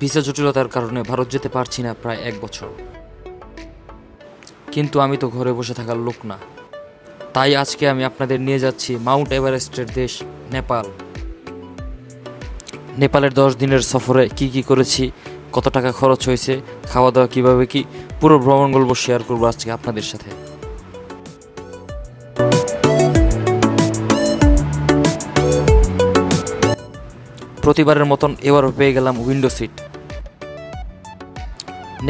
Visa জটিলতার কারণে ভারত যেতে পারছি না প্রায় 1 বছর। কিন্তু আমি তো ঘরে বসে থাকার লোক না, তাই আজকে আমি আপনাদের নিয়ে যাচ্ছি মাউন্ট এভারেস্টের দেশ নেপাল। নেপালের 10 দিনের সফরে কি করেছি, কত টাকা খরচ হয়েছে, খাওয়া দাওয়া কীভাবে কি, পুরো ভ্রমণ গল্প শেয়ার করবো আজকে আপনাদের সাথে। প্রতিবারের মতন এবারও পেয়ে গেলাম উইন্ডো সিট।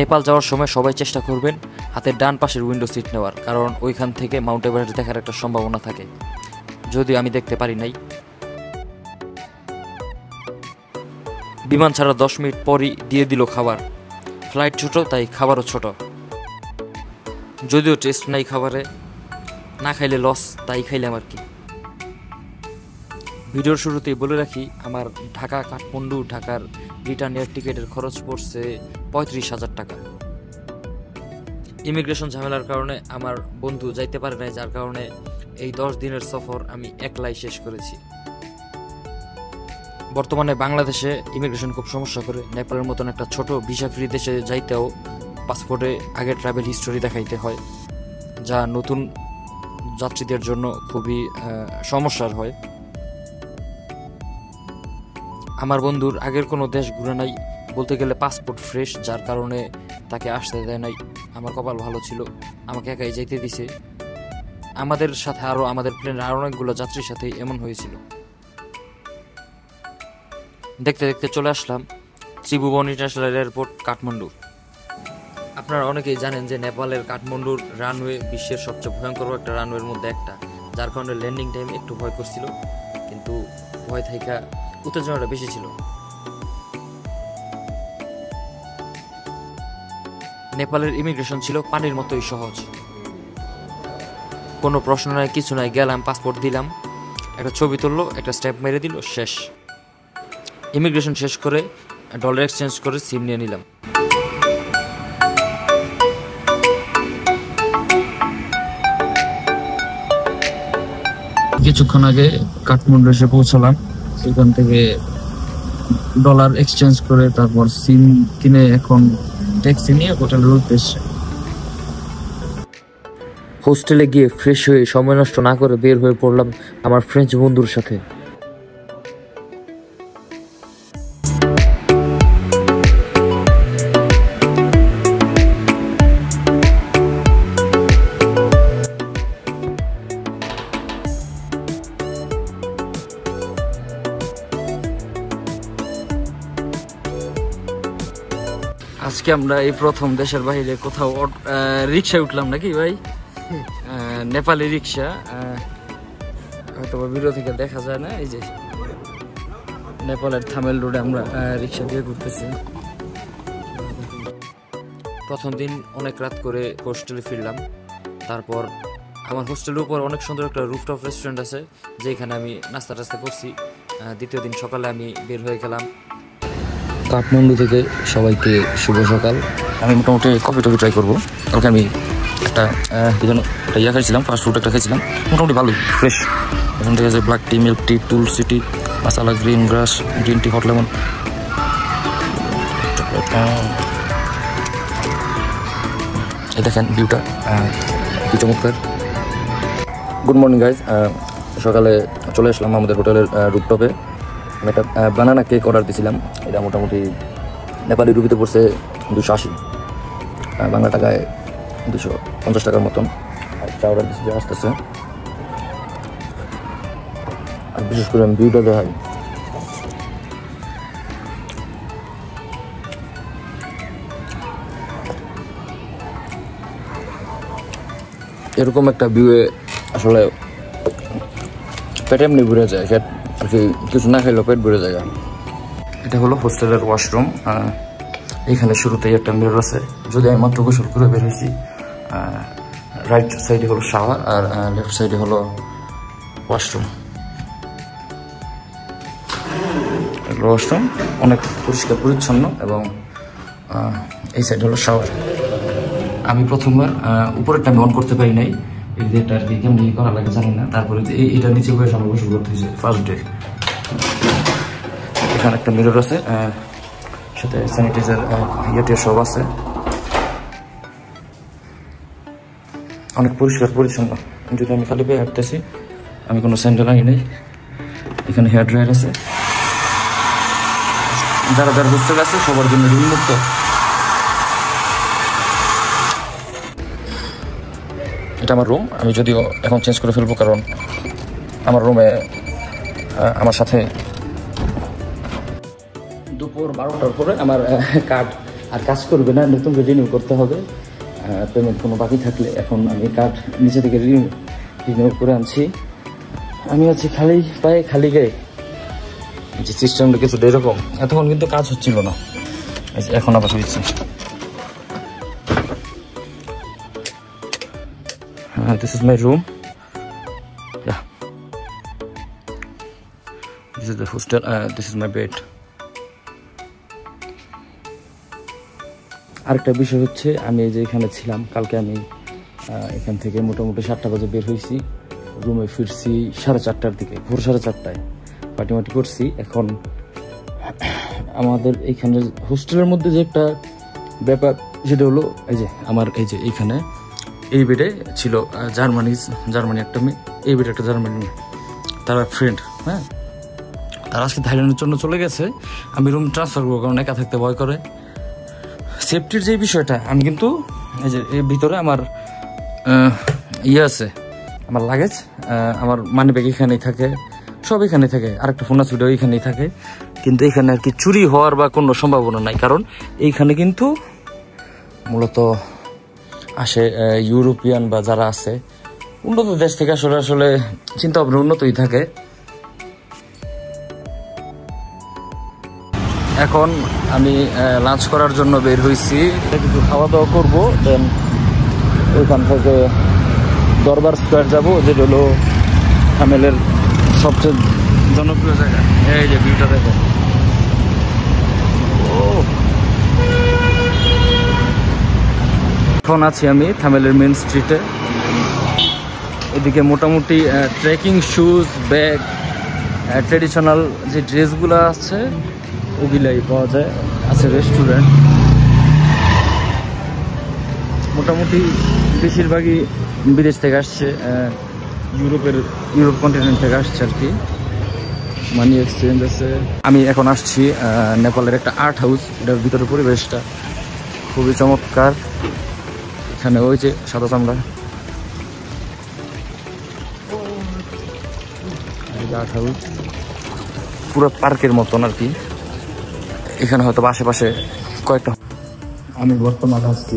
নেপাল যাওয়ার সময় সবাই চেষ্টা করবেন হাতের ডান পাশের উইন্ডো সিট নেওয়ার, কারণ ওইখান থেকে মাউন্ট এভারেস্ট দেখার একটা সম্ভাবনা থাকে, যদিও আমি দেখতে পারি নাই। বিমান ছাড়া 10 মিনিট পরই দিয়ে দিল খাবার। ফ্লাইট ছোট, তাই খাবারও ছোট, যদিও টেস্ট নাই খাবারে, না খাইলে লস, তাই খাইলাম আর কি। ভিডিওর শুরুতেই বলে রাখি, আমার ঢাকা কাঠমান্ডু ঢাকার রিটার্ন এয়ার টিকিটের খরচ পড়ছে 35,000 টাকা। ইমিগ্রেশন ঝামেলার কারণে আমার বন্ধু যাইতে পারে নাই, যার কারণে এই 10 দিনের সফর আমি একলাই শেষ করেছি। বর্তমানে বাংলাদেশে ইমিগ্রেশন খুব সমস্যা করে। নেপালের মতন একটা ছোট ভিসা ফ্রি দেশে যাইতেও পাসপোর্টে আগে ট্রাভেল হিস্টোরি দেখাইতে হয়, যা নতুন যাত্রীদের জন্য খুবই সমস্যার হয়। আমার বন্ধুর আগের কোনো দেশ ঘুরে নাই, বলতে গেলে পাসপোর্ট ফ্রেশ, যার কারণে তাকে আসতে দেয় নাই। আমার কপাল ভালো ছিল, আমাকে একাই যাইতে দিছে। আমাদের সাথে আমাদের প্লেনের আরও অনেকগুলো যাত্রীর সাথে এমন হয়েছিল। দেখতে দেখতে চলে আসলাম ত্রিভুবন ইন্টারন্যাশনাল এয়ারপোর্ট কাঠমান্ডু। আপনারা অনেকেই জানেন যে নেপালের কাঠমান্ডুর রানওয়ে বিশ্বের সবচেয়ে ভয়ঙ্কর একটা রানওয়ের মধ্যে একটা, যার কারণে ল্যান্ডিং টাইমে একটু ভয় করছিল, কিন্তু ভয় থাকা উত্তেজনাটা বেশি ছিল। নেপালের ইমিগ্রেশন ছিল পানির মতোই সহজ, কোনো প্রশ্ন নাই, কিছু নাই। গেলাম, পাসপোর্ট দিলাম, একটা ছবি তুললো, একটা স্ট্যাম্প মেরে দিল, শেষ। ইমিগ্রেশন শেষ করে ডলার এক্সচেঞ্জ করে সিম নিয়ে নিলাম। কিছুক্ষণ আগে কাঠমান্ডু এসে পৌঁছলাম, সেখান থেকে ডলার এক্সচেঞ্জ করে তারপর সিম কিনে এখন ট্যাক্সি নিয়ে হোটেলের উদ্দেশ্যে। হোস্টেলে গিয়ে ফ্রেশ হয়ে সময় নষ্ট না করে বের হয়ে পড়লাম আমার ফ্রেঞ্চ বন্ধুর সাথে। আজকে আমরা এই প্রথম দেশের বাইরে কোথাও রিক্সায় উঠলাম নাকি ভাই, নেপালি রিক্সা, হয়তো ভিডিও থেকে দেখা যায় না। এই যে নেপালের থামেল রোডে আমরা রিক্সা দিয়ে ঘুরতেছি। প্রথম দিন অনেক রাত করে হোস্টেলে ফিরলাম। তারপর আমার হোস্টেলের উপর অনেক সুন্দর একটা রুফটপ রেস্টুরেন্ট আছে, যেখানে আমি নাস্তা টাস্তা করছি। দ্বিতীয় দিন সকালে আমি বের হয়ে গেলাম। কাঠমান্ডু থেকে সবাইকে শুভ সকাল। আমি মোটামুটি কফি টফি ট্রাই করবো। কালকে আমি একটা খাইছিলাম, ফাস্ট ফুড একটা খাইছিলাম, মোটামুটি ভালোই ফ্রেশ। এখান থেকে আছে black tea, milk tea, tulsi tea, masala, green grass, green tea, hot lemon, এই দেখেন ভিউটা কি চমৎকার। গুড মর্নিং গাইজ, সকালে চলে আসলাম আমাদের হোটেলের রুফটপে। আমি একটা বানানা কেক অর্ডার দিয়েছিলাম। এটা মোটামুটি নেপালি রুপিতে পড়ছে 280, বাংলা টাকায় 250 টাকার মতন। আর চা অর্ডার দিচ্ছি, আসতেছে। আর বিশেষ করে আমি ভিউটা দেখাই, এরকম একটা ভিউয়ে আসলে পেট এমনি ঘুরে যায়, আর কি কিছু না খাইলেও পেট ভরে যায়। এটা হলো হোস্টেলের ওয়াশরুম। এখানে শুরুতেই একটা মিরর আছে, যদি আমি মাত্র গোসল করে বের হয়েছি। রাইট সাইডে হলো শাওয়ার, আর লেফট সাইডে হলো ওয়াশরুম। ওয়াশরুম অনেক পরিষ্কার পরিচ্ছন্ন, এবং এই সাইড হলো শাওয়ার। আমি প্রথমবার উপরেরটা আমি অন করতে পারি নাই, এই যেটা আর কি কেমনি করা লাগে জানি না। তারপরে এটা নিচে বসে আমার গোসল করতে হয়েছে ফার্স্ট ডে। এখানে একটা মিরর আছে, সাথে স্যানিটাইজার ইয়েটিয়া সব আছে, অনেক পরিষ্কার পরিচ্ছন্ন। যদি আমি খালি পেয়ে হাঁটতেছি, আমি কোনো স্যান্ডেল আনি নেই। এখানে হেয়ার ড্রায়ার আছে, যারা যারা হোস্টেল আছে সবার জন্য রুম মুক্ত। এটা আমার রুম, আমি যদিও এখন চেঞ্জ করে ফেলবো, কারণ আমার রুমে আমার সাথে দুপুর 12টার পরে আমার কার্ড আর কাজ করবে না, নতুন করে রিনিউ করতে হবে। পেমেন্ট কোনো বাকি থাকলে এখন আমি কার্ড নিচে থেকে রিনিউ করে আনছি। আমি আছি খালি পায়ে খালি গায়ে, যে সিস্টেমটা কিছুটা এরকম। এতক্ষণ কিন্তু কাজ হচ্ছিল না, এখন আবার হয়েছে। This is my room. Yeah, this is the hostel. This is my bed. আরেকটা বিষয় হচ্ছে, আমি যে এখানে ছিলাম কালকে, আমি এখান থেকে মোটামুটি 7টা বাজে বের হয়েছি, রুমে ফিরছি 4:30টার দিকে, ভোর 4:30টায় পার্টি করছি। এখন আমাদের এইখানে হোস্টেলের মধ্যে যে একটা ব্যাপার, সেটা হলো এই যে আমার এই যে এইখানে এই বেডে ছিল জার্মানি একটা মেয়ে, এই বেডে একটা জার্মানি মেয়ে, তারা ফ্রেন্ড। হ্যাঁ, তারা আজকে থাইল্যান্ডের জন্য চলে গেছে। আমি রুম ট্রান্সফার করবো, কারণ একা থাকতে ভয় করে। সেফটির যে বিষয়টা, আমি কিন্তু এই যে এর ভিতরে আমার ইয়ে আছে, আমার লাগেজ, আমার মানি ব্যাগ এখানেই থাকে, সব এখানে থাকে, আরেকটা ফোন আছে ওটাও এখানেই থাকে। কিন্তু এখানে আর কি চুরি হওয়ার বা কোনো সম্ভাবনা নাই, কারণ এইখানে কিন্তু মূলত আসে ইউরোপিয়ান বা যারা আছে উন্নত দেশ থেকে, আসলে চিন্তা ভাবনা উন্নতই থাকে। এখন আমি লাঞ্চ করার জন্য বের হয়েছি, কিছু খাওয়া দাওয়া করবো, দেন ওইখান থেকে দরবার স্কোয়ার যাবো, যেটা হলো থামেলের সবচেয়ে জনপ্রিয় জায়গা। এই যে ভিউটা দেখো, এখন আছি আমি থামেলের মেন স্ট্রিটে। এদিকে মোটামুটি ট্রেকিং শুজ, ব্যাগ, ট্রেডিশনাল যে ড্রেসগুলো আছে ওগুলাই পাওয়া যায়। আছে রেস্টুরেন্ট, মোটামুটি বেশিরভাগই বিদেশ থেকে আসছে, ইউরোপ কন্টিনেন্ট থেকে আসছে আর কি। মানি এক্সচেঞ্জ আছে। আমি এখন আসছি নেপালের একটা আর্ট হাউস, এটার ভিতরে পরিবেশটা খুবই চমৎকার। এখানে ওই যে সাদা চামড়া আর্ট হাউস, পুরো পার্কের মতন আর কি। এখানে হয়তো আশেপাশে কয়েকটা। আমি বর্তমানে আসছি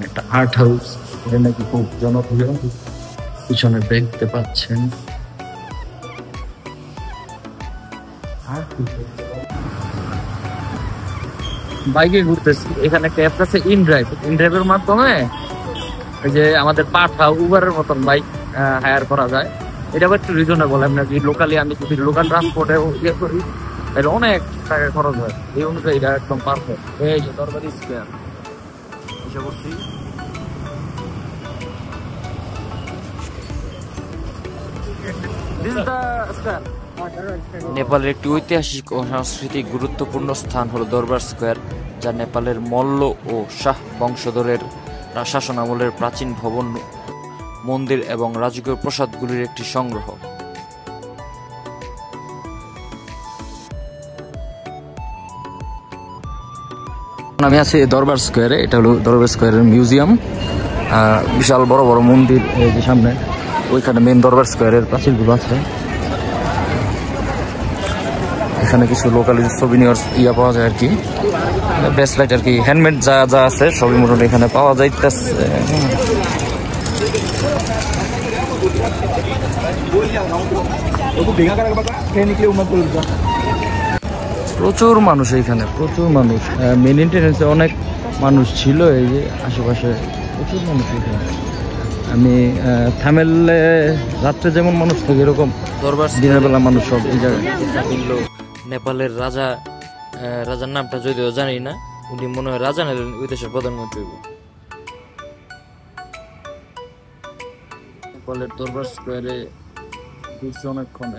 একটা আর্ট হাউস, এটা নাকি খুব জনপ্রিয়। পিছনে দেখতে পাচ্ছেন বাইকে ঘুরতেছি। এখানে একটা অ্যাপ আছে ইনড্রাইভের মাধ্যমে ওই যে আমাদের পাঠা উবারের মতন বাইক হায়ার করা যায়। এটা আবার একটু রিজনেবল। এমনি লোকালি আমি যদি লোকাল ট্রান্সপোর্টে ইয়ে করি তাহলে অনেক টাকা খরচ হয়, এই অনুযায়ী এটা একদম পারফেক্ট। এই যে দরবারি স্কোয়ার এসে করছি। নেপালের একটি ঐতিহাসিক ও সাংস্কৃতিক গুরুত্বপূর্ণ স্থান হলো দরবার স্কোয়ার, যা নেপালের মল্ল ও শাহ বংশধরের শাসন আমলের প্রাচীন ভবন, মন্দির এবং রাজকীয় প্রাসাদগুলির একটি সংগ্রহ। আমি আছি দরবার স্কোয়ারে। এটা হলো দরবার স্কোয়ারের মিউজিয়াম, বিশাল বড় বড় মন্দির এই যে সামনে, ওইখানে মেন দরবার স্কোয়ারের প্রাচীরগুলো আছে। এখানে কিছু লোকাল সোভিনিয়ার ইয়া পাওয়া যায় আর কি, ব্রেসলেট আর কি, হ্যান্ডমেড যা যা আছে সবই মোটামুটি এখানে পাওয়া যাইতেছে। প্রচুর মানুষ এইখানে, প্রচুর মানুষ। মেইনটেনেন্সে অনেক মানুষ ছিল, এই যে আশেপাশে প্রচুর মানুষ এখানে। আমি থামেলে রাত্রে যেমন মানুষ থাকে এরকম দরবার দিনের বেলা মানুষ সব এই জায়গায়। নেপালের রাজার নামটা যদিও জানি না, উনি মনে হয় রাজা নিলেন ওই দেশের প্রধানমন্ত্রী। নেপালের দরবার স্কোয়ারে ঘুরছে অনেকক্ষণ।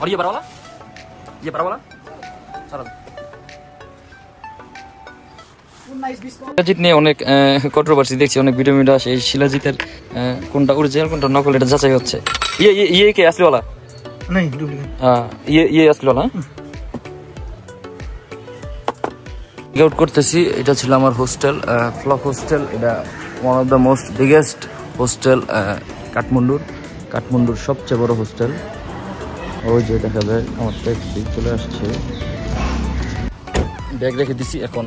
और ये बड़ा वाला শিলাজিৎ নিয়ে অনেক কন্ট্রোভার্সি দেখছি, অনেক ভিডিও আসে এই শিলাজিতের কোনটা অরিজিনাল কোনটা নকল এটা যাচাই হচ্ছে। ইয়ে কে আসলি वाला नहीं डुप्लीकेट, हां ये আসলি वाला আউট করতেছি। এটা ছিল আমার হোস্টেল, ফ্লক হোস্টেল। এটা one of the most biggest hostel কাঠমান্ডুর সবচেয়ে বড় হোস্টেল। ওই যে দেখা যায় আমার ট্যাক্সি চলে আসছে, ব্যাগ রেখে দিছি। এখন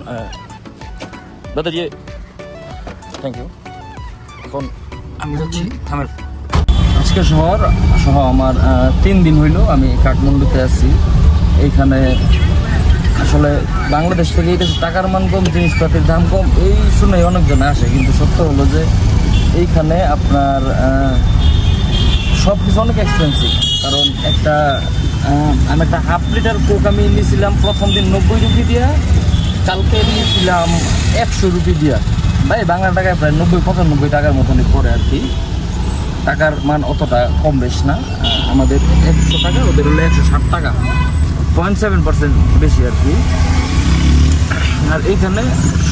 দাদাজি থ্যাংক ইউ। এখন আমি যাচ্ছি থামের। আজকে সহ আমার 3 দিন হইল আমি কাঠমান্ডুতে আছি। এইখানে আসলে বাংলাদেশ থেকে এই টাকার মান কম, জিনিসপাতির দাম কম, এই শুনে অনেকজন আসে, কিন্তু সত্য হলো যে এইখানে আপনার সব কিছু অনেক এক্সপেন্সিভ। কারণ আমি একটা হাফ লিটার কোক আমি নিয়েছিলাম প্রথম দিন 90 রুপি দিয়া, কালকে নিয়েছিলাম 100 রুপি দিয়া। ভাই বাংলা টাকায় প্রায় 90-95 টাকার মতনই পড়ে আর কি। টাকার মান অতটা কম বেশ না। আমাদের 100 টাকা, ওদের হলো 160 টাকা, 0.7% বেশি আর কি। আর এইখানে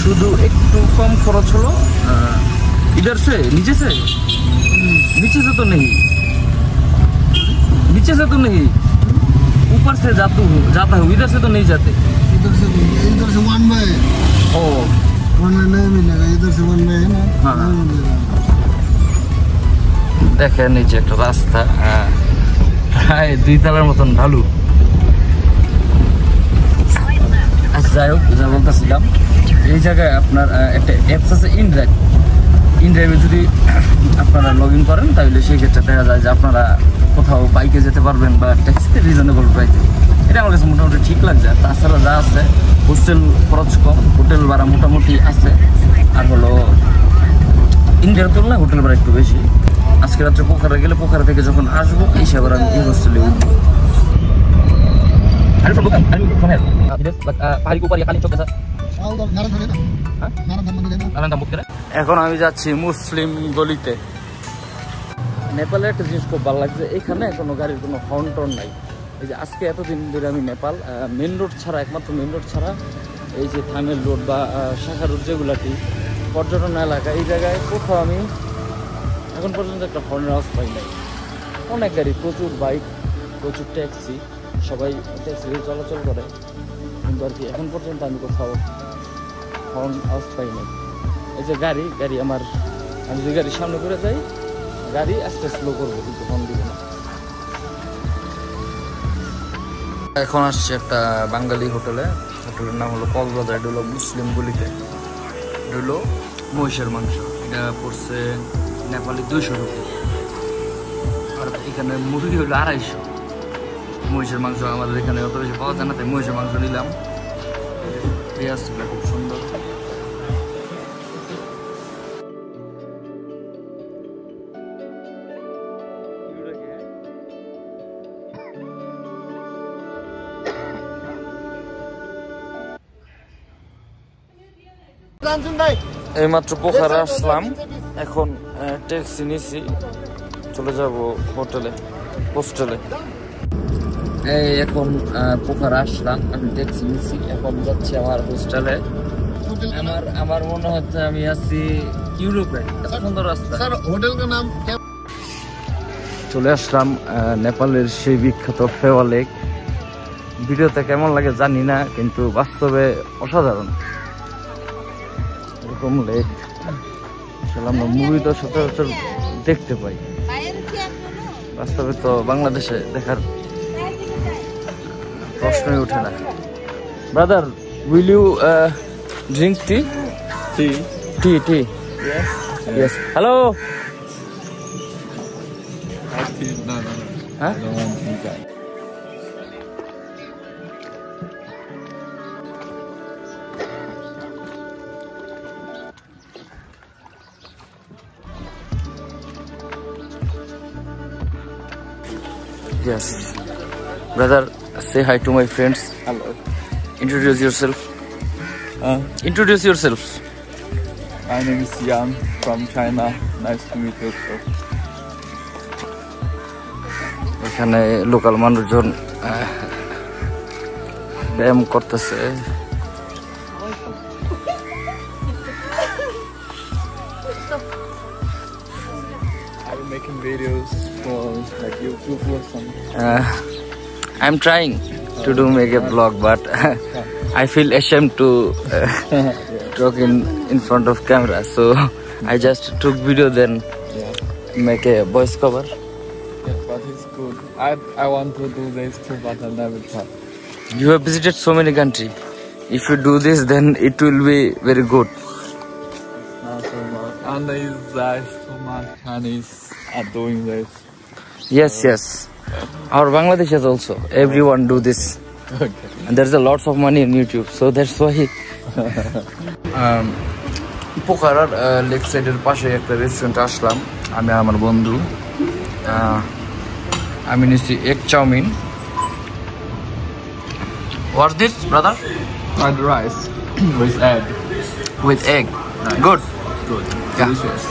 শুধু একটু কম খরচ হলো। इधर से नीचे से तो नहीं, नीचे से तो नहीं, ऊपर से जाता हूँ, इधर से तो नहीं जाते। इधर से वन वे, ओ वन वे नहीं मिलेगा, इधर से वन वे है ना। हाँ देखें नीचे एक रास्ता প্রায় 2 তলার মতন ঢালু। আচ্ছা যাই হোক, যা বলতেছিলাম, এই জায়গায় আপনার একটা অ্যাপস আছে ইনড্রাইভে যদি আপনারা লগ ইন করেন তাহলে সেই ক্ষেত্রে দেখা যায় যে আপনারা কোথাও বাইকে যেতে পারবেন বা ট্যাক্সিতে রিজনেবল প্রাইসে। এটা আমার কাছে মোটামুটি ঠিক লাগছে। তাছাড়া যা আছে হোস্টেল খরচ কম, হোটেল ভাড়া মোটামুটি আছে, আর হলো ইন্ডিয়ার তুলনায় হোটেল ভাড়া একটু বেশি। আজকে রাত্রে পোখারা গেলে পোখারা থেকে যখন আসবো এই সেবার আমি এই হোস্টেলে উঠবো। এখন আমি যাচ্ছি মুসলিম গলিতে। নেপালের একটা জিনিস খুব ভালো লাগছে, এখানে কোনো গাড়ির কোনো হর্ন টর্ন নাই। এই যে আজকে এতদিন ধরে আমি নেপাল মেন রোড ছাড়া, একমাত্র মেন রোড ছাড়া এই যে থামেল রোড বা শাখা রোড যেগুলাটি পর্যটন এলাকা, এই জায়গায় কোথাও আমি এখন পর্যন্ত একটা হর্নের আওয়াজ পাই নাই। অনেক গাড়ি, প্রচুর বাইক, প্রচুর ট্যাক্সি, সবাই ট্যাক্সি চলাচল করে, কিন্তু আর কি এখন পর্যন্ত আমি কোথাও হর্ন আওয়াজ পাই নাই। এই যে গাড়ি আমি যে গাড়ির সামনে করে যাই, গাড়ি আস্তে স্লো করবো, কিন্তু হর্ন দিবে না। এখন আসছে একটা বাঙালি হোটেলের নাম হলো কক্সবাজার। এটা হলো মুসলিম গলিতে। এটা হলো মহিষের মাংস, এটা পড়ছে নেপালি 200 রুপি, আর এখানে মুরগি হলো 250। মহিষের মাংস আমাদের এখানে অত বেশি পাওয়া যায় না, তাই মহিষের মাংস নিলাম। পেঁয়াজ খুব সুন্দর। এইমাত্র পোখারা আসলাম, এখন ট্যাক্সি নিছি, চলে যাব হোস্টেলে। এই এখন পোখারা আসলাম, আমি ট্যাক্সি নিছি, এখন যাচ্ছি আমার হোস্টেলে। আমার মনে হচ্ছে আমি আছি ইউরোপে। সুন্দর রাস্তা। হোটেল का नाम क्या? চলে আসলাম নেপালের সেই বিখ্যাত ফেওয়া লেক। ভিডিওতে কেমন লাগে জানি না, কিন্তু বাস্তবে অসাধারণ এরকম লেক। আমরা মুভি তো সচরাচর দেখতে পাই, বাস্তবে তো বাংলাদেশে দেখার প্রশ্নই ওঠে না। Brother, will you drink tea? Tea Yes. Hello. No. Huh? I don't want to drink that. Yes. Brother, say hi to my friends. Hello. Introduce yourself. Introduce yourself. My name is Yang from China. Nice to meet you. এখানে local মানুষজন ব্যায়াম করতেছে। Are you making videos for like YouTube or something? I'm trying to make a vlog, but I feel ashamed to talk in front of camera, so I just took video, then make a voice cover. Yeah, but it's good. I want to do this too, but I never tried. You have visited so many countries. If you do this, then it will be very good. Not so much. And so much Chinese are doing this. Yes. Our Bangladeshis also. Everyone do this. Okay. And there's a lots of money on YouTube, so that's why. পোখারার lake সাইডের পাশে একটা রেস্টুরেন্টে আসলাম আমি আর আমার বন্ধু। আমি নিচ্ছি egg chow mein. What's this, brother? Fried rice with egg. With egg. Nice. Good. Good. Yeah. Delicious.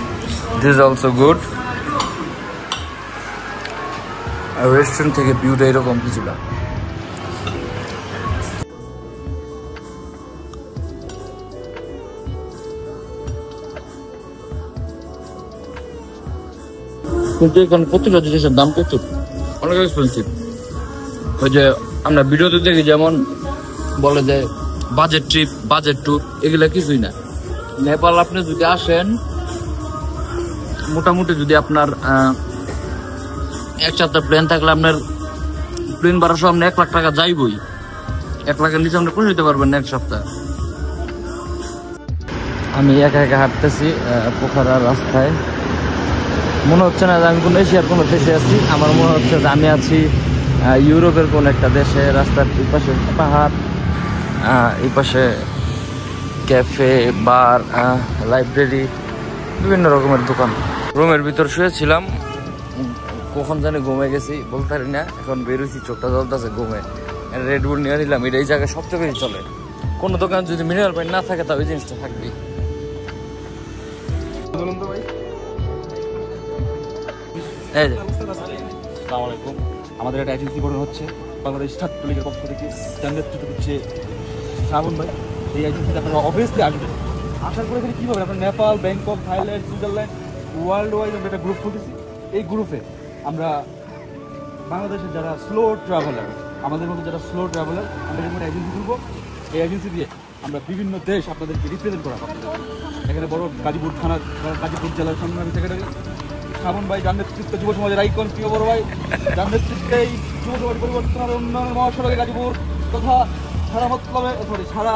This is also good. Restaurant থেকে ভিউটা এরকম কিছুটা। কিন্তু এখানে প্রতিটা জিনিসের দাম প্রচুর, অনেক এক্সপেন্সিভ। ওই যে আমরা ভিডিওতে দেখি যেমন বলে যে বাজেট ট্রিপ, বাজেট ট্যুর, এগুলা কিছুই না। নেপাল আপনি যদি আসেন, মোটামুটি যদি আপনার এক সপ্তাহ প্লেন থাকলে আপনার প্লেন ভাড়া সহ আপনার 1 লাখ টাকা যাইবই। 1 লাখের নিচে আপনি পৌঁছতে পারবেন না এক সপ্তাহ। আমি একা একা হাঁটতেছি পোখারার রাস্তায়। মনে হচ্ছে না যে আমি কোনো এশিয়ার কোনো দেশে আছি, আমার মনে হচ্ছে যে আমি আছি ইউরোপের কোন একটা দেশে। রাস্তার এই পাশে পাহাড়, এই পাশে ক্যাফে, বার, লাইব্রেরি, বিভিন্ন রকমের দোকান। রুমের ভিতর শুয়েছিলাম, কখন জানি ঘুমে গেছি বলতে পারি না। এখন বেরোছি, চোখটা জ্বলতেছে ঘুমে। রেড বুল নিয়ে নিলাম, এটা এই জায়গায় সবচেয়ে বেশি চলে। কোনো দোকান যদি মিনারেল পানি না থাকে তবে এই জিনিসটা থাকবেই। আমাদের একটা এজেন্সি গঠন হচ্ছে বাংলাদেশ ছাত্রলীগের পক্ষ থেকে, যার নেতৃত্ব দিচ্ছে শ্রাবণ ভাই। এই এজেন্সিতে আপনারা অবভিয়াসলি আসবেন। আসার পরে এখানে কী পাবেন, আপনার Nepal, Bangkok, Thailand, Switzerland, world wide আমরা একটা গ্রুপ খুলেছি। এই গ্রুপে আমরা বাংলাদেশের যারা স্লো ট্রাভেলার, আমাদের মধ্যে যারা স্লো ট্রাভেলার, আমরা যেমন এজেন্সি খুলবো। এই এজেন্সি দিয়ে আমরা বিভিন্ন দেশ আপনাদেরকে রিপ্রেজেন্ট করা হবে। এখানে বড় গাজীপুর থানা, গাজীপুর জেলার সংগ্রামী সেক্রেটারি শ্রাবণ ভাই, যার নেতৃত্বে যুব সমাজের আইকন প্রিয় বড় ভাই, যার নেতৃত্বে এই যুব সমাজ পরিবর্তনের উন্নয়ন মহাসড়কে গাজীপুর তথা সারা মতলবে সারা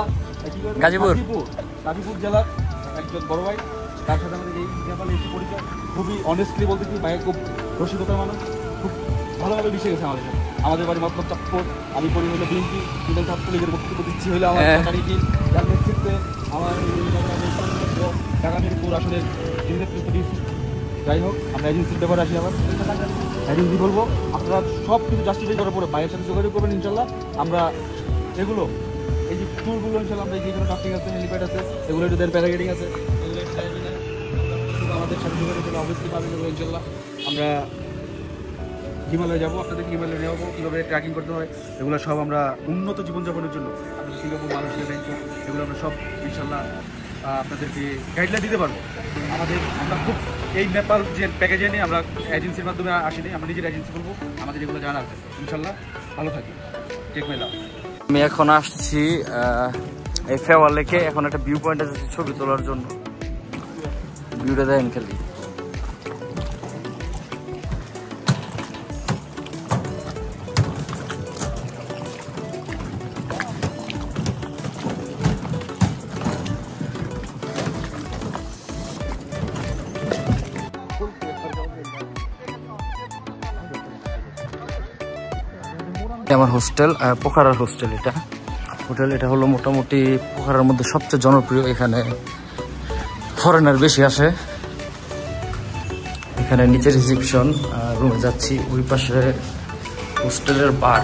গাজীপুর জেলার একজন বড় ভাই। তার সাথে আমাদের এই নেপালে এসে পরিচয়। খুবই অনেস্টলি বলতেছি, ভাইয়ের খুব রসিকতার মানুষ, খুব ভালোভাবে মিশে গেছে আমাদের সাথে। আমাদের বাড়ি মতলব চাঁদপুর, আমি পড়ি হলো বিএনপি, কিন্তু ছাত্রলীগের বক্তব্য দিচ্ছি হলে আমার কি, যার নেতৃত্বে আমার ঢাকা মিরপুর আসনের নেতৃত্ব দিয়েছি। যাই হোক, আমরা এজেন্সির ব্যাপারে আসি। আবার এজেন্সি বলবো, আপনারা সব কিছু জাস্টিফাই করার পরে ভাইয়ের সাথে যোগাযোগ করবেন। ইনশাল্লাহ আমরা এগুলো, এই যে ট্যুরগুলো ইনশাল্লাহ আমরা যেগুলো টাফটিং আছে, হেলিপ্যাড আছে, এগুলো একটু দেন, প্যারাগ্লাইডিং আছে, এগুলো একটু আমাদের সাথে যোগাযোগ করলে অবশ্যই পাবেন এগুলো ইনশাল্লাহ। আমরা হিমালয় যাবো, আপনাদেরকে হিমালয় নেওয়া, কীভাবে ট্রেকিং করতে হয়, এগুলো সব আমরা উন্নত জীবনযাপনের জন্য আমাদের সিঙ্গাপুর, মালয়েশিয়া, ব্যাংকক, এগুলো আমরা সব ইনশাল্লাহ আপনাদেরকে গাইডলাইন দিতে পারবো। আমরা খুব এই নেপাল যে প্যাকেজে নিয়ে আমরা এজেন্সির মাধ্যমে আসিনি, আমরা নিজের এজেন্সি করবো। আমাদের এগুলো জানা আছে ইনশাল্লাহ। ভালো থাকি, টেক মেলা। আমি এখন আসছি এই ফেওয়া লেকে। এখন একটা ভিউ পয়েন্ট আছে ছবি তোলার জন্য। ভিউটা দেখেন খালি। আমার হোস্টেল, পোখারার হোস্টেল। এটা হোটেল, এটা হলো মোটামুটি পোখারার মধ্যে সবচেয়ে জনপ্রিয়। এখানে ফরেনার বেশি আসে। এখানে নিচে রিসেপশন, রুমে যাচ্ছি, ওই পাশে হোস্টেলের বার।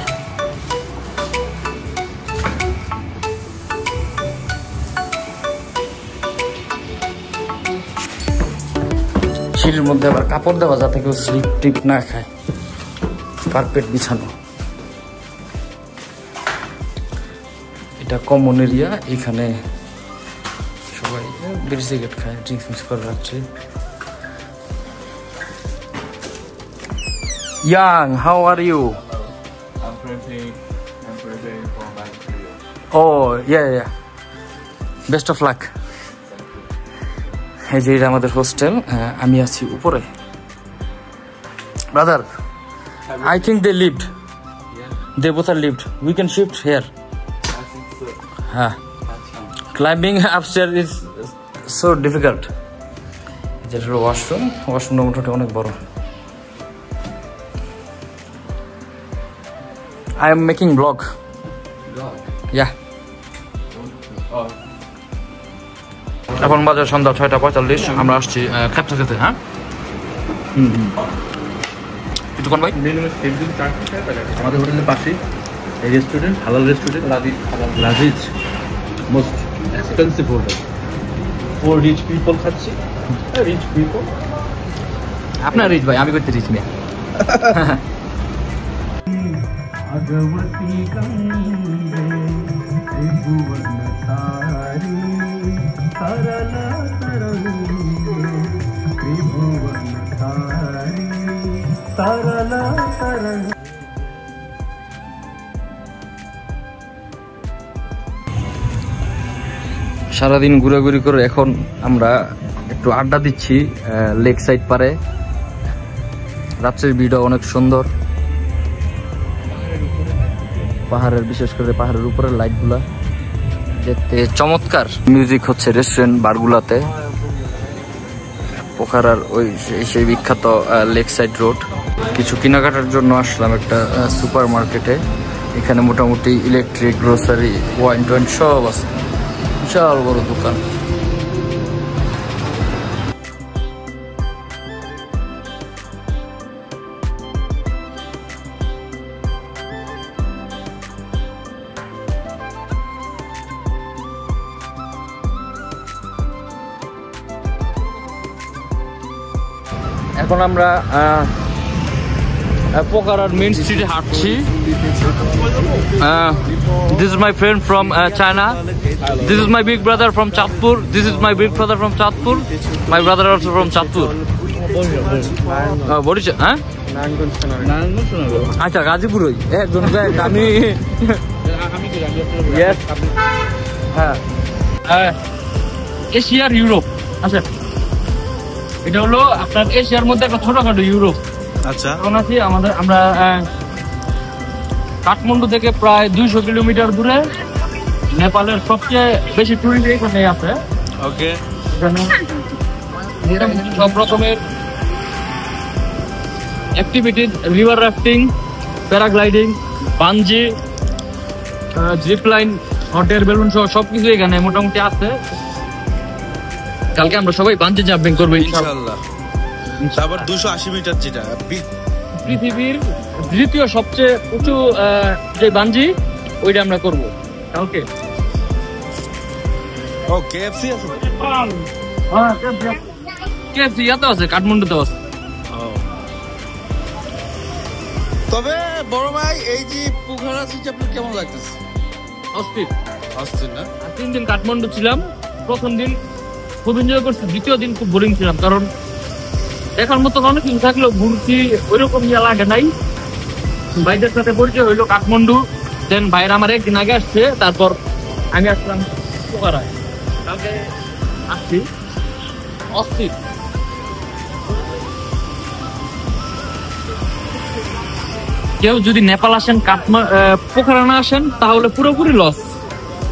সিঁড়ির মধ্যে আবার কাপড় দেওয়া যাতে কেউ স্লিপ টিপ না খায়। কার্পেট বিছানো। এটা কমন এরিয়া, এখানে সবাই বিড়ি সিগারেট খায়, ড্রিঙ্কস মিক্স করে রাখছে। Yang, how are you? I'm preparing for my career. Oh, yeah. Best of luck. এই যে এটা আমাদের হোস্টেল, আমি আছি উপরে। Brother, I think they lived. They both are lived. We can shift here. I think so. হ্যাঁ, climbing upstairs is so difficult. যেটা হলো ওয়াশরুমটা মোটামুটি অনেক বড়। I am making vlog. Yeah. Oh. এখন বাজে সন্ধ্যা 6:45, আমরা আসছি খ্যাপসা খেতে। হ্যাঁ, একটু কোন ভাই আমাদের হোটেলের পাশে এই রেস্টুরেন্ট, হালাল restaurant, Lazeez, most expensive hotel for rich people. খাচ্ছি রিচ পিপল। আপনার রিচ ভাই, আমি করতে রিচ না। সারাদিন ঘোরাঘুরি করে এখন আমরা একটু আড্ডা দিচ্ছি লেক সাইড পারে। রাত্রের ভিউটা অনেক সুন্দর, পাহাড়ের, বিশেষ করে পাহাড়ের উপরের লাইটগুলা দেখতে চমৎকার। মিউজিক হচ্ছে রেস্টুরেন্ট বারগুলাতে। পোখারার ওই সেই বিখ্যাত লেক সাইড রোড। কিছু কেনাকাটার জন্য আসলাম একটা সুপার মার্কেটে। এখানে মোটামুটি ইলেকট্রিক, গ্রোসারি, ওয়াইন টোয়াইন সব আছে, বিশাল বড় দোকান। এখন আমরা পোখারার মেইন স্ট্রিটে হাঁটছি। This is my friend from China. This is my big brother from Chatpur. This is my big brother from Chatpur. My brother also from Chatpur. What is it? Huh? আচ্ছা, গাজীপুর ওই একজন আমি। হ্যাঁ, এশিয়ার ইউরোপ। আচ্ছা, এটা হলো আপনার এশিয়ার মধ্যে একটা ছোটখাটো ইউরোপ। আচ্ছা, আমরা কাঠমান্ডু থেকে প্রায় 200 কিলোমিটার দূরে। নেপালের সবচেয়ে বেশি টুরিস্ট এখানে আছে। ওকে, সব রকমের activities, river rafting, paragliding, bungee, zip line, hot air balloon সহ সবকিছু এখানে মোটামুটি আছে। কালকে আমরা সবাই বানজি জাম্পিং করবো ইনশাআল্লাহ। আবার 280 মিটার, যেটা পৃথিবীর দ্বিতীয় সবচেয়ে উঁচু যে বানজি, ওইটা আমরা করবো কালকে। ও কেএফসি আছে, কেএফসি ইয়াতে আছে, কাঠমান্ডুতে আছে। তবে বড় ভাই, এই যে পোখারা সিটি আপনার কেমন লাগতেছে? অস্থির না? 3 দিন কাঠমান্ডু ছিলাম। প্রথম দিন খুব এনজয় করছি, দ্বিতীয় দিন খুব বোরিং ছিলাম, কারণ দেখার মতো অনেক কিছু থাকলেও ঘুরছি ওইরকম ইয়া লাগে নাই। ভাইদের সাথে পরিচয় হইলো কাঠমান্ডু, দেন ভাইরা আমার একদিন আগে আসছে, তারপর আমি আসলাম পোখারায়। কালকে আসছি, অস্থির। কেউ যদি নেপাল আসেন, পোখারা না আসেন, তাহলে পুরোপুরি লস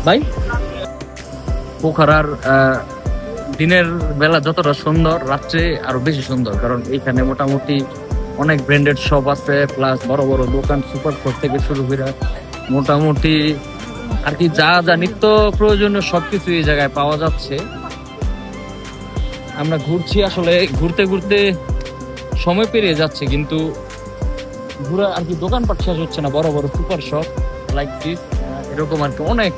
ভাই। পোখারার দিনের বেলা যতটা সুন্দর, রাত্রে আরো বেশি সুন্দর, কারণ এখানে মোটামুটি অনেক ব্র্যান্ডেড শপ আছে, প্লাস বড় বড় দোকান, সুপার শপ থেকে শুরু করে মোটামুটি আর কি যা যা নিত্য প্রয়োজনীয় সবকিছু এই জায়গায় পাওয়া যাচ্ছে। আমরা ঘুরছি, আসলে ঘুরতে ঘুরতে সময় পেরিয়ে যাচ্ছে, কিন্তু ঘুরে আর কি দোকানপাট শেষ হচ্ছে না। বড় বড় সুপার শপ লাইক দিস, এরকম আর কি অনেক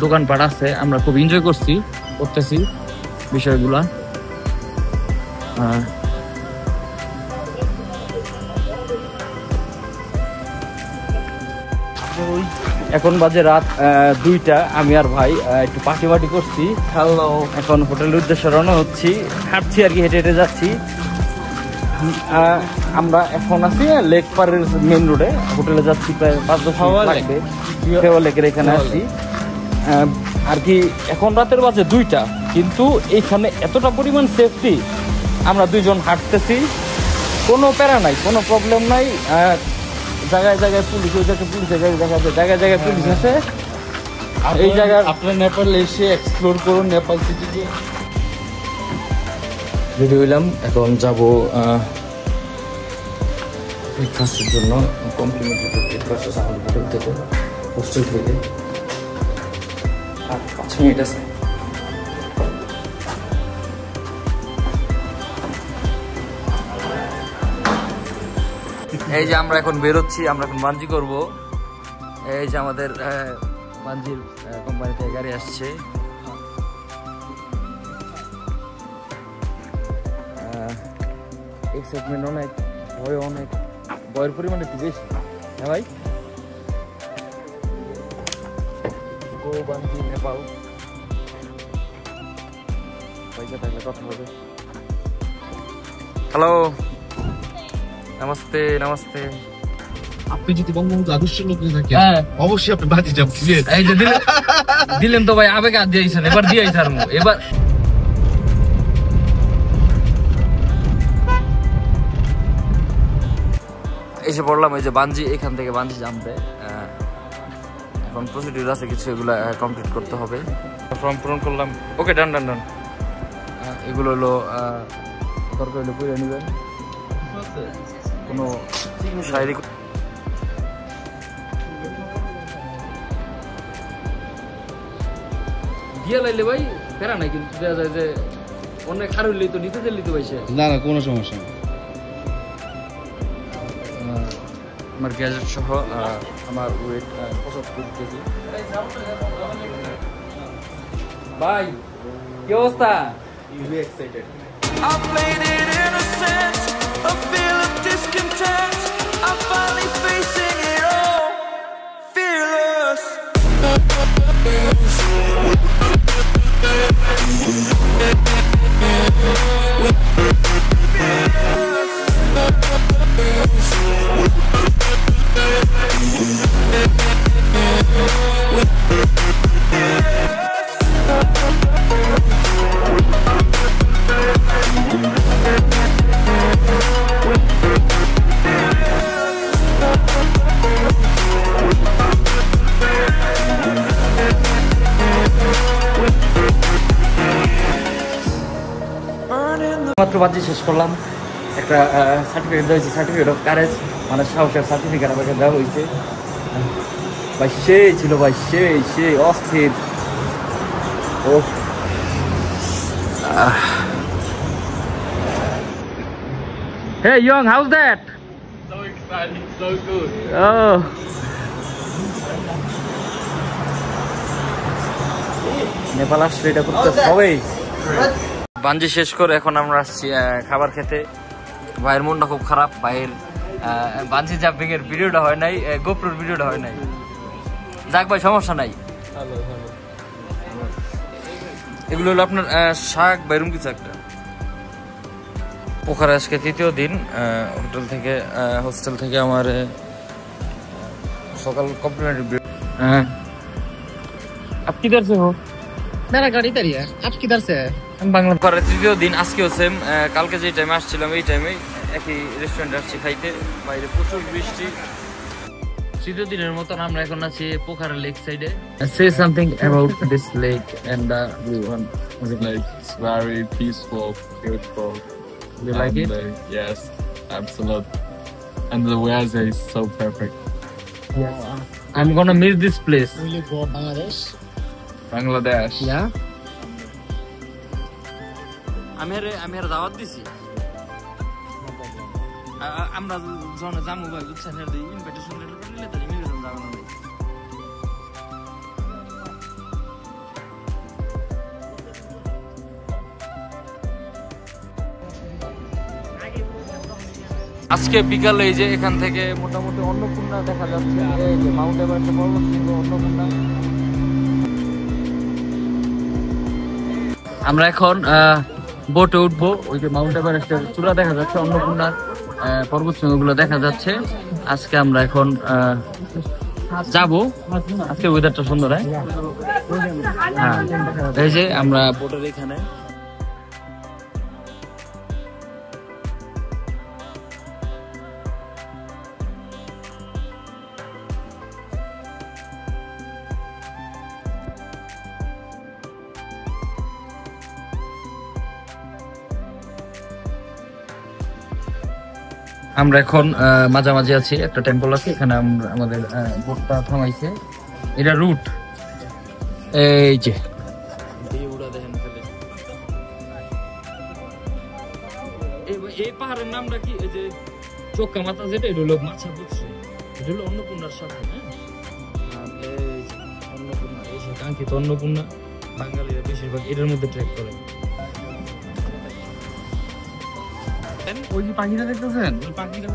দোকানপাট আছে। আমরা খুব এনজয় করতেছি বিষয়গুলা। এখন বাজে রাত 2টা। আমি আর ভাই একটু পার্টি করছি। হ্যালো, এখন হোটেলের উদ্দেশ্যে রওনা হচ্ছি। হাঁটছি আর কি, হেঁটে হেঁটে যাচ্ছি। আমরা এখন আছি লেক পারের মেন রোডে। হোটেলে যাচ্ছি প্রায় 5-10 মিনিট লাগবে। ফেওয়া লেকের এখানে আছি আর কি। এখন রাতের বাজে 2টা, কিন্তু এইখানে এতটা পরিমাণ সেফটি। আমরা 2 জন হাঁটতেছি, কোনো প্যারা নাই, কোনো প্রবলেম নাই। জায়গায় জায়গায় পুলিশ, ওই জায়গায় পুলিশ, জায়গায় জায়গায় পুলিশ আছে। এই জায়গায় আপনার নেপাল এসে এক্সপ্লোর করুন নেপাল সিটিকে। রেডি হইলাম, এখন যাবো ব্রেকফাস্টের জন্য। কমপ্লিমেন্টারি ব্রেকফাস্ট আছে আমাদের হোটেল থেকে, হোস্টেল থেকে। আর 5 মিনিট আছে। এই যে আমরা এখন বেরোচ্ছি, আমরা এখন বাঞ্জি করব। এই যে আমাদের বাঞ্জির কোম্পানি থেকে গাড়ি আসছে। এক্সাইটমেন্ট অনেক, ভয় অনেক, ভয়ের পরিমাণ একটু বেশি। হ্যাঁ ভাই, গো বাঞ্জি নেপাল। পয়সা থাকলে কথা হবে। হ্যালো, নমস্তে নমস্তে। আপনি যদি বঙ্গবন্ধু আদর্শের লোক হয়ে থাকেন, অবশ্যই আপনি বাজি যাচ্ছেন। এই যে দিলেন তো ভাই, আবেগে হাত দিয়েছেন, এবার দিয়েই ছাড়বো। এবার এসে পড়লাম এই যে বাঞ্জি, এখান থেকে বাঞ্জি জাম্পে। এখন প্রসিডিউর আছে কিছু, এগুলো কমপ্লিট করতে হবে। ফর্ম পূরণ করলাম। ওকে, ডান ডান ডান। এগুলো হলো দরকার হলে পুরে নেবেন, কোনো শারীরিক। দিয়ে লাইলে ভাই ফেরা নাই, কিন্তু দেওয়া যায় যে অনেক হারুলি তো নিতে দিল্লি তো পাইছে। না না, কোনো সমস্যা নেই। আমার গ্যাজেট সহ আমার ওয়েট 75 কেজি। ভাই কি অবস্থা? I played it innocent, a feel of discontent. I'm finally facing it all, fearless. মাত্র বাজি শেষ করলাম। একটা সার্টিফিকেট দেওয়া হয়েছে, সার্টিফিকেট অফ কারেজ, মানে সাহসের সার্টিফিকেট আমাকে দেওয়া হয়েছে। ভাই সেই ছিল, ভাই সেই অস্থির। ও Hey young, how's that? So exciting, so good. Oh. Nepal আসলে এটা করতে হবেই। বাঞ্জি শেষ করে এখন আমরা আসছি খাবার খেতে। ভাইয়ের মনটা খুব খারাপ। ভাইয়ের বাঞ্জি জাম্পিং এর ভিডিওটা হয় নাই, গোপ্রোর ভিডিওটা হয় নাই। যাক ভাই, সমস্যা নাই। এগুলো হলো আপনার শাক বাইরুম কিছু একটা। পোখারে আজকে 3য় দিন। হোস্টেল থেকে আমার সকাল কমপ্লিমেন্টারি। आप किधर से हो? मेरा गाड़ी इधर ही है, आप किधर से है? বাংলা করার 3য় দিন। আজকেও সেম, কালকে যে টাইমে আসছিলাম এই টাইমে একই রেস্টুরেন্টে আসছি খাইতে। বাইরে প্রচুর বৃষ্টি। 3য় দিনের মতন আমরা এখন আছি পোখারা লেক সাইডে। Say something about this lake and we want. Like, it's very peaceful, beautiful. You like it? Yes, absolutely. And the weather is so perfect. Yes. I'm gonna miss this place. Will you go Bangladesh? Bangladesh. Yeah. আমি আর দাওয়াত দিছি। আমরা যখন যাবো ভাই বুঝছেন, invitation letter করলে তাহলে মিউজিয়াম যাবো না। আজকে বিকালে এই যে এখান থেকে মোটামুটি অন্নপূর্ণা দেখা যাচ্ছে, এই যে মাউন্ট এভারেস্টের পর্বতশৃঙ্গ অন্নপূর্ণা। আমরা এখন বোটে উঠবো, ওই যে মাউন্ট এভারেস্টের চূড়া দেখা যাচ্ছে, অন্নপূর্ণার পর্বতশৃঙ্গ গুলো দেখা যাচ্ছে। আজকে আমরা এখন যাবো, আজকে ওয়েদারটা সুন্দর। হ্যাঁ, এই যে আমরা বোটের এখানে আমরা এখন মাঝামাঝি আছি, একটা টেম্পল আছে এখানে, আমরা আমাদের বোটটা থামাইছে। এটা রুট, এই যে এই পাহাড়ের নামটা কি? এই যে চোখা মাথা, যেটা এটা হলো মাছা বুঝছে, এটা হলো অন্নপূর্ণার সাথে। হ্যাঁ, এই যে অন্নপূর্ণা, এই যে কাঙ্ক্ষিত অন্নপূর্ণা, বাঙালিরা বেশিরভাগ এটার মধ্যে ট্রেক করে। ওই যে পাখিটা দেখতেছেন, ওই পাখিটা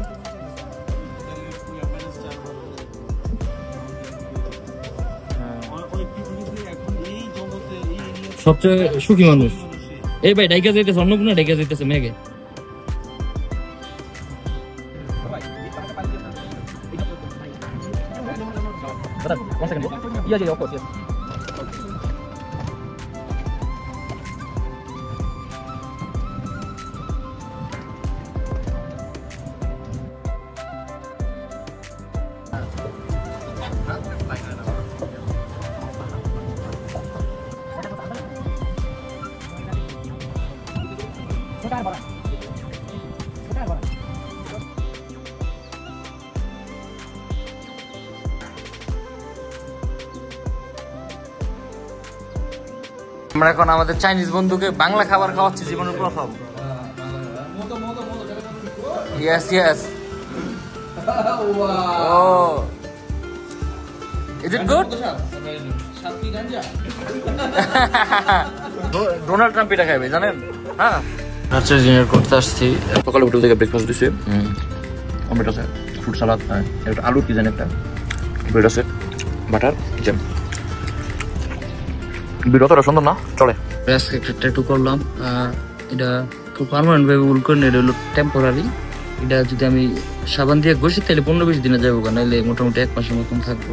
সবচেয়ে সুখী মানুষ। এই ভাই ডাইকা যাইতেছে, অন্নপূর্ণা ডাইকা যাইতেছে মেঘে। আমরা এখন আমাদের চাইনিজ বন্ধুকে বাংলা খাবার খাওয়াচ্ছি জীবনের প্রথম। Yes yes, oh is it good? Donald Trump এটা খাইবে জানেন। হ্যাঁ, রাত্রে ডিনার করতে আসছি। সকালে হোটেল থেকে ব্রেকফাস্ট দিচ্ছি, অমলেট আছে, ফ্রুট সালাদ, একটা আলু কি জানি, একটা ব্রেড আছে, বাটার, জ্যাম। ভিডিওটা সুন্দর না, চলে। আজকে একটা ট্যাটু করলাম, এটা খুব পার্মানেন্ট ভাবে উল করে, এটা হলো টেম্পোরারি। এটা যদি আমি সাবান দিয়ে ঘষি তাহলে 15-20 দিনে যাবো, নাহলে মোটামুটি 1 মাসের মতন থাকবো।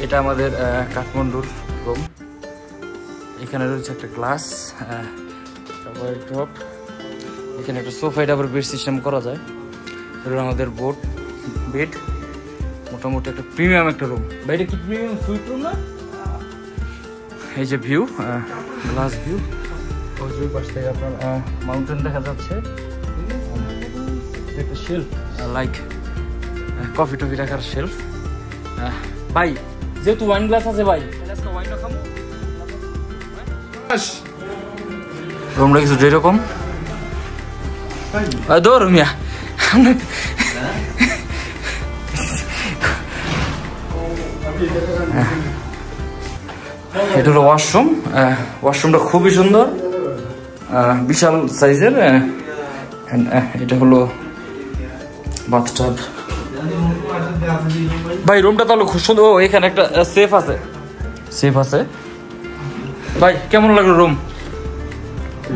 এটা আমাদের কাঠমান্ডুর রুম। এখানে রয়েছে একটা গ্লাস, ড্রপ, এখানে একটা সোফা, এটা আবার বেড সিস্টেম করা যায়। এটা আমাদের বোট বেড, মোটামুটি একটা প্রিমিয়াম একটা রুম। বাইরে কি প্রিমিয়াম সুইট রুম না? এই যে ভিউ, গ্লাস ভিউ, ওই পাশ থেকে আপনার মাউন্টেন দেখা যাচ্ছে। একটা শেলফ, লাইক কফি টফি রাখার শেলফ। ভাই যেহেতু ওয়াইন গ্লাস আছে, ভাই ওয়াইনটা খাবো। রুমটা কিছু যেরকম দৌড় মিয়া। এটা হলো ওয়াশরুম। ওয়াশরুমটা খুবই সুন্দর, বিশাল সাইজের। এটা হলো বাথটাব। ভাই রুমটা তাহলে খুব সুন্দর। ও এখানে একটা সেফ আছে, সেফ আছে। ভাই কেমন লাগলো রুম?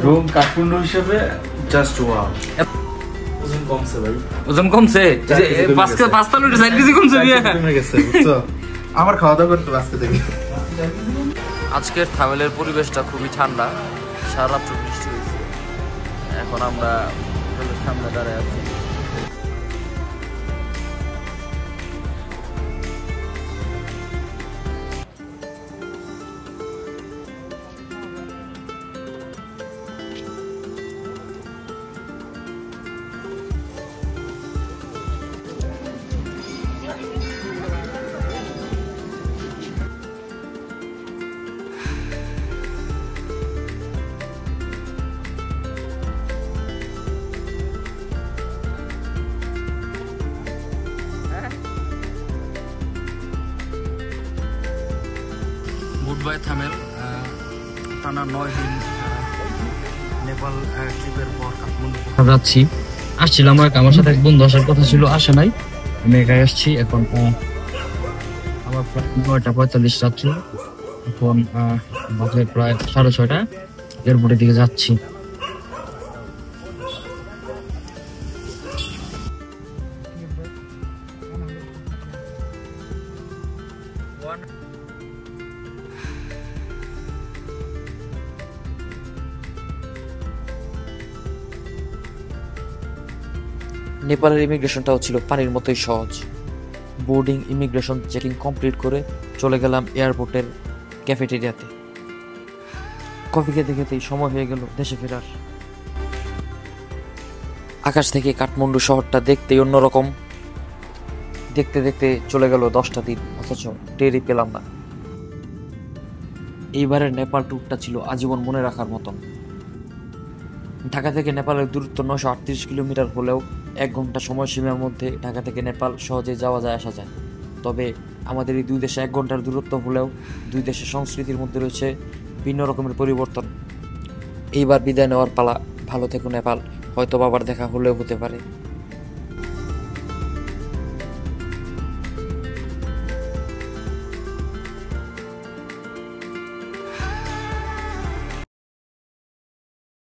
রুম কাঠমান্ডু হিসেবে জাস্ট ওয়াও। ওজন কমছে ভাই, ওজন কমছে। 5 লিটার 4 কেজি কমছে। আমার খাওয়া দাওয়া করতে আজকে দেখি। আজকের থামেলের পরিবেশটা খুবই ঠান্ডা, সারা রাত্র বৃষ্টি হয়েছে। এখন আমরা হোটেলের সামনে দাঁড়ায় আছি। Good bye Thamel. টানা 9 দিন নেপাল ট্রিপের পর কাঠমান্ডু যাচ্ছি। আসছিলাম আমার সাথে এক বন্ধু আসার কথা ছিল, আসে নাই, আমি একাই আসছি। এখন আমার ফ্লাইট 9:45 রাত্রি, এখন বাজে প্রায় 6:30, এয়ারপোর্টের দিকে যাচ্ছি। নেপালের ইমিগ্রেশনটাও ছিল পানির মতোই সহজ। বোর্ডিং, ইমিগ্রেশন, চেকিং কমপ্লিট করে চলে গেলাম এয়ারপোর্টের ক্যাফেটেরিয়াতে। কফি খেতে খেতেই সময় হয়ে গেল দেশে ফেরার। আকাশ থেকে কাঠমান্ডু শহরটা দেখতেই অন্যরকম। দেখতে দেখতে চলে গেল 10টা দিন, অথচ টেরই পেলাম না। এইবারের নেপাল ট্যুরটা ছিল আজীবন মনে রাখার মতন। ঢাকা থেকে নেপালের দূরত্ব 938 কিলোমিটার হলেও 1 ঘন্টা সময়সীমার মধ্যে ঢাকা থেকে নেপাল সহজে যাওয়া যায়, আসা যায়। তবে আমাদের এই দুই দেশে 1 ঘন্টার দূরত্ব হলেও দুই দেশের সংস্কৃতির মধ্যে রয়েছে ভিন্ন রকমের পরিবর্তন। এইবার বিদায় নেওয়ার পালা। ভালো থেকো নেপাল, হয়তো আবার দেখা হলেও হতে পারে।